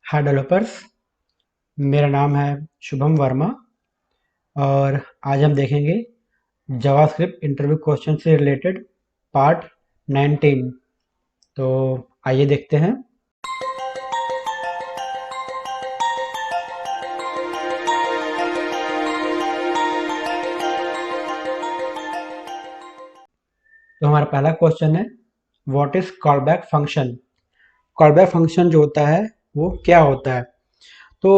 हाय developers. मेरा नाम है शुभम वर्मा और आज हम देखेंगे जावास्क्रिप्ट इंटरव्यू क्वेश्चन से रिलेटेड पार्ट 19। तो आइए देखते हैं। तो हमारा पहला क्वेश्चन है, what is callback function. Callback function जो होता है वो क्या होता है। तो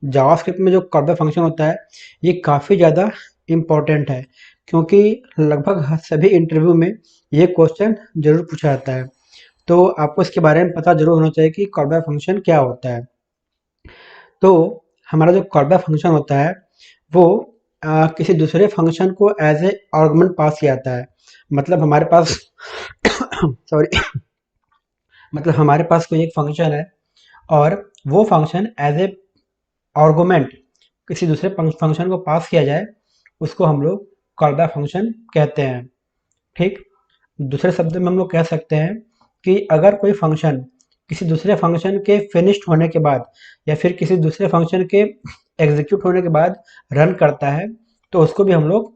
जावास्क्रिप्ट में जो कॉलबैक फंक्शन होता है ये काफ़ी ज़्यादा इम्पोर्टेंट है, क्योंकि लगभग सभी इंटरव्यू में ये क्वेश्चन जरूर पूछा जाता है। तो आपको इसके बारे में पता जरूर होना चाहिए कि कॉलबैक फंक्शन क्या होता है। तो हमारा जो कॉलबैक फंक्शन होता है वो किसी दूसरे फंक्शन को एज ए आर्गुमेंट पास किया जाता है। मतलब हमारे पास सॉरी मतलब हमारे पास कोई एक फंक्शन है और वो फंक्शन एज ए आर्गुमेंट किसी दूसरे फंक्शन को पास किया जाए, उसको हम लोग कॉलबैक फंक्शन कहते हैं। ठीक, दूसरे शब्द में हम लोग कह सकते हैं कि अगर कोई फंक्शन किसी दूसरे फंक्शन के फिनिश्ड होने के बाद या फिर किसी दूसरे फंक्शन के एग्जीक्यूट होने के बाद रन करता है तो उसको भी हम लोग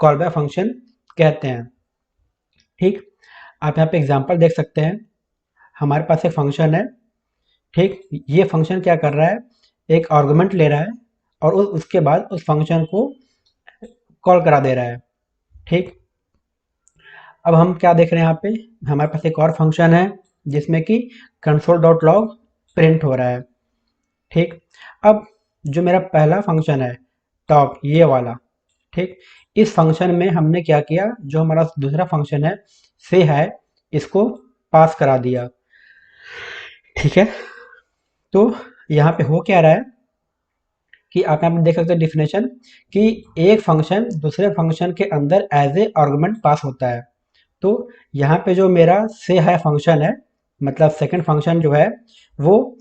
कॉल बैक फंक्शन कहते हैं। ठीक, आप यहाँ पे एग्जांपल देख सकते हैं। हमारे पास एक फंक्शन है। ठीक, ये फंक्शन क्या कर रहा है, एक आर्गुमेंट ले रहा है और उसके बाद उस फंक्शन को कॉल करा दे रहा है। ठीक, अब हम क्या देख रहे हैं, यहाँ पे हमारे पास एक और फंक्शन है जिसमें कि console.log प्रिंट हो रहा है। ठीक, अब जो मेरा पहला फंक्शन है टॉप ये वाला, ठीक, इस फंक्शन में हमने क्या किया, जो हमारा दूसरा फंक्शन है से है, इसको पास करा दिया। ठीक है, तो यहाँ पे हो क्या रहा है कि आप यहाँ पे देख सकते हैं डिफिनेशन कि एक फंक्शन दूसरे फंक्शन के अंदर एज ए आर्गुमेंट पास होता है। तो यहाँ पे जो मेरा से है फंक्शन है, मतलब सेकंड फंक्शन जो है वो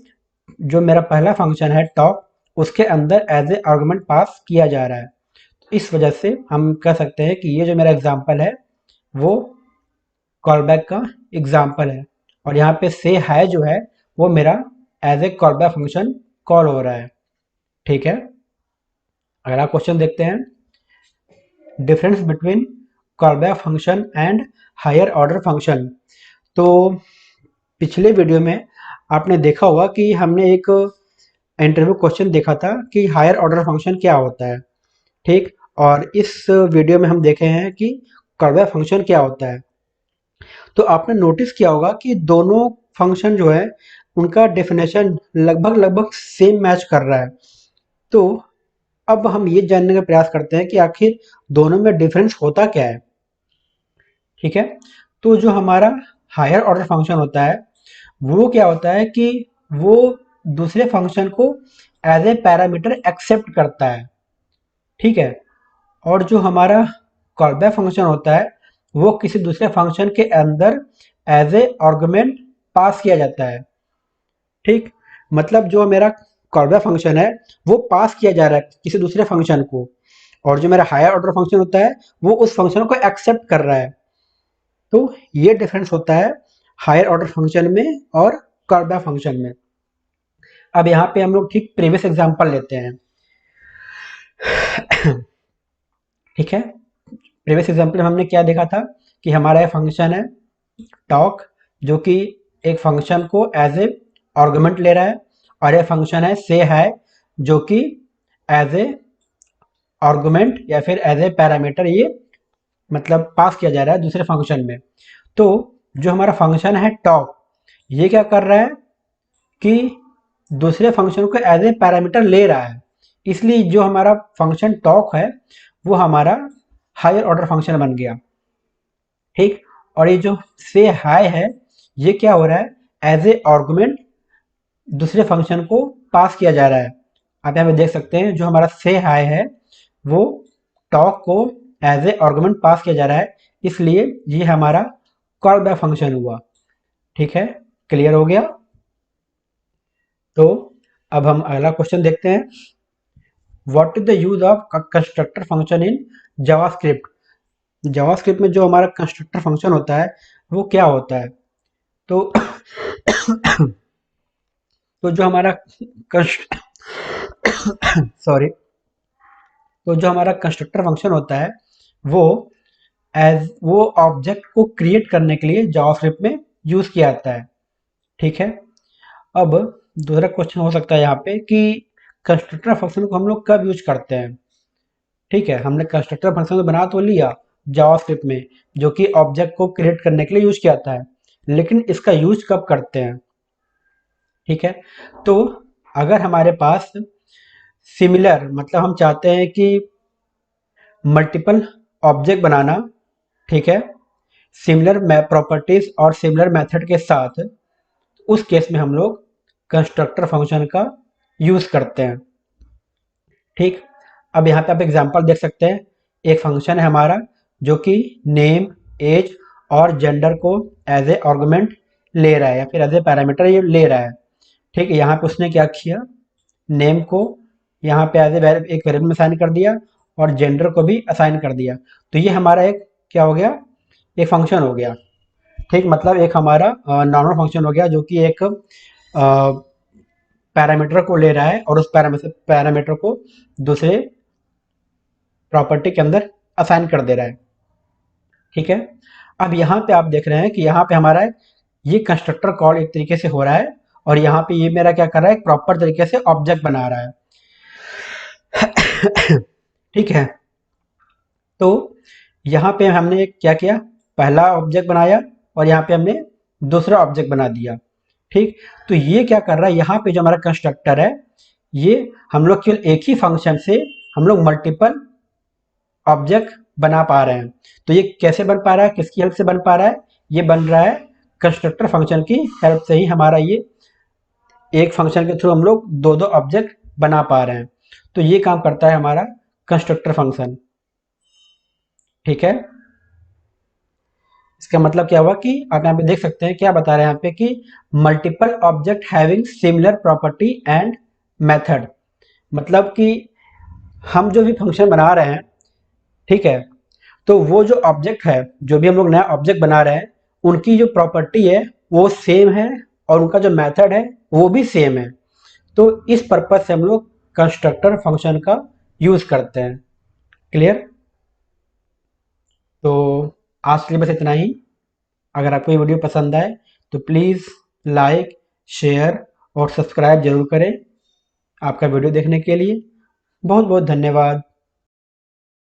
जो मेरा पहला फंक्शन है टॉप, उसके अंदर एज ए आर्गुमेंट पास किया जा रहा है। तो इस वजह से हम कह सकते हैं कि ये जो मेरा एग्जांपल है वो कॉलबैक का एग्जांपल है। और यहाँ पे से है जो है वो मेरा as a callback function call हो रहा है। ठीक है, अगला क्वेश्चन देखते हैं, difference between callback function and higher order function. तो पिछले वीडियो में आपने देखा होगा कि हमने एक इंटरव्यू क्वेश्चन देखा था कि हायर ऑर्डर फंक्शन क्या होता है। ठीक, और इस वीडियो में हम देखे हैं कि कॉलबैक फंक्शन क्या होता है। तो आपने नोटिस किया होगा कि दोनों फंक्शन जो है उनका डेफिनेशन लगभग लगभग सेम मैच कर रहा है। तो अब हम ये जानने का प्रयास करते हैं कि आखिर दोनों में डिफरेंस होता क्या है। ठीक है, तो जो हमारा हायर ऑर्डर फंक्शन होता है वो क्या होता है कि वो दूसरे फंक्शन को एज ए पैरामीटर एक्सेप्ट करता है। ठीक है, और जो हमारा कॉलबैक फंक्शन होता है वो किसी दूसरे फंक्शन के अंदर एज ए आर्गुमेंट पास किया जाता है। ठीक, मतलब जो मेरा कॉलबैक फंक्शन है वो पास किया जा रहा है किसी दूसरे फंक्शन को, और जो मेरा हायर ऑर्डर फंक्शन होता है वो उस फंक्शन को एक्सेप्ट कर रहा है। तो ये डिफरेंस होता है हायर ऑर्डर फंक्शन में और कॉलबैक फंक्शन में। अब यहाँ पे हम लोग ठीक प्रीवियस एग्जांपल लेते हैं। ठीक है, प्रीवियस एग्जांपल में हमने क्या देखा था कि हमारा एक फंक्शन है टॉक, जो कि एक फंक्शन को एज ए आर्गुमेंट ले रहा है, और एक फंक्शन है से है जो कि एज ए आर्गुमेंट या फिर एज ए पैरामीटर ये मतलब पास किया जा रहा है दूसरे फंक्शन में। तो जो हमारा फंक्शन है टॉक ये क्या कर रहा है कि दूसरे फंक्शन को एज ए पैरामीटर ले रहा है, इसलिए जो हमारा फंक्शन टॉक है वो हमारा हायर ऑर्डर फंक्शन बन गया। ठीक, और ये जो से हाई है ये क्या हो रहा है, एज ए आर्गुमेंट दूसरे फंक्शन को पास किया जा रहा है। आप यहाँ पे देख सकते हैं जो हमारा से हाई है वो टॉक को एज ए आर्गुमेंट पास किया जा रहा है, इसलिए ये हमारा कॉल बैक फंक्शन हुआ। ठीक है, क्लियर हो गया। तो अब हम अगला क्वेश्चन देखते हैं, what is the use of constructor function in JavaScript. JavaScript में जो हमारा कंस्ट्रक्टर फंक्शन होता है वो क्या होता है। तो तो जो हमारा सॉरी, तो जो हमारा कंस्ट्रक्टर फंक्शन होता है वो वो ऑब्जेक्ट को क्रिएट करने के लिए जावास्क्रिप्ट में यूज किया जाता है। ठीक है। अब दूसरा क्वेश्चन हो सकता है यहाँ पे कि कंस्ट्रक्टर फंक्शन को हम लोग कब यूज करते हैं। ठीक है, हमने कंस्ट्रक्टर फंक्शन तो बना तो लिया जावास्क्रिप्ट में, जो कि ऑब्जेक्ट को क्रिएट करने के लिए यूज किया जाता है, लेकिन इसका यूज कब करते हैं। ठीक है, तो अगर हमारे पास सिमिलर, मतलब हम चाहते हैं कि मल्टीपल ऑब्जेक्ट बनाना, ठीक है, सिमिलर प्रॉपर्टीज और सिमिलर मेथड के साथ, उस केस में हम लोग कंस्ट्रक्टर फंक्शन का यूज करते हैं। ठीक, अब यहाँ पे आप एग्जांपल देख सकते हैं। एक फंक्शन है हमारा जो कि नेम, एज और जेंडर को एज ए आर्गुमेंट ले रहा है या फिर एज ए पैरामीटर ये ले रहा है। ठीक है, यहाँ पे उसने क्या किया, नेम को यहाँ पे एज ए एक वेरिएबल में असाइन कर दिया और जेंडर को भी असाइन कर दिया। तो ये हमारा एक क्या हो गया, एक फंक्शन हो गया। ठीक, मतलब एक हमारा नॉर्मल फंक्शन हो गया जो कि एक पैरामीटर को ले रहा है और उस पैरामीटर को दूसरे प्रॉपर्टी के अंदर असाइन कर दे रहा है। ठीक है, अब यहाँ पे आप देख रहे हैं कि यहाँ पे हमारा ये कंस्ट्रक्टर कॉल एक तरीके से हो रहा है और यहाँ पे ये मेरा क्या कर रहा है, एक प्रॉपर तरीके से ऑब्जेक्ट बना रहा है। ठीक है, तो यहाँ पे हमने क्या किया, पहला ऑब्जेक्ट बनाया और यहाँ पे हमने दूसरा ऑब्जेक्ट बना दिया। ठीक, तो ये क्या कर रहा है, यहाँ पे जो हमारा कंस्ट्रक्टर है ये हम लोग केवल एक ही फंक्शन से हम लोग मल्टीपल ऑब्जेक्ट बना पा रहे हैं। तो ये कैसे बन पा रहा है, किसकी हेल्प से बन पा रहा है, ये बन रहा है कंस्ट्रक्टर फंक्शन की हेल्प से ही। हमारा ये एक फंक्शन के थ्रू हम लोग दो दो ऑब्जेक्ट बना पा रहे हैं। तो ये काम करता है हमारा कंस्ट्रक्टर फंक्शन। ठीक है, इसका मतलब क्या हुआ कि आप यहाँ पे देख सकते हैं क्या बता रहे हैं यहाँ पे कि multiple object having similar property and method, मतलब कि हम जो भी फंक्शन बना रहे हैं, ठीक है, तो वो जो ऑब्जेक्ट है, जो भी हम लोग नया ऑब्जेक्ट बना रहे हैं, उनकी जो प्रॉपर्टी है वो सेम है और उनका जो मेथड है वो भी सेम है। तो इस पर्पज से हम लोग कंस्ट्रक्टर फंक्शन का यूज करते हैं। क्लियर? तो आज के लिए बस इतना ही। अगर आपको ये वीडियो पसंद आए तो प्लीज़ लाइक, शेयर और सब्सक्राइब जरूर करें। आपका वीडियो देखने के लिए बहुत बहुत धन्यवाद।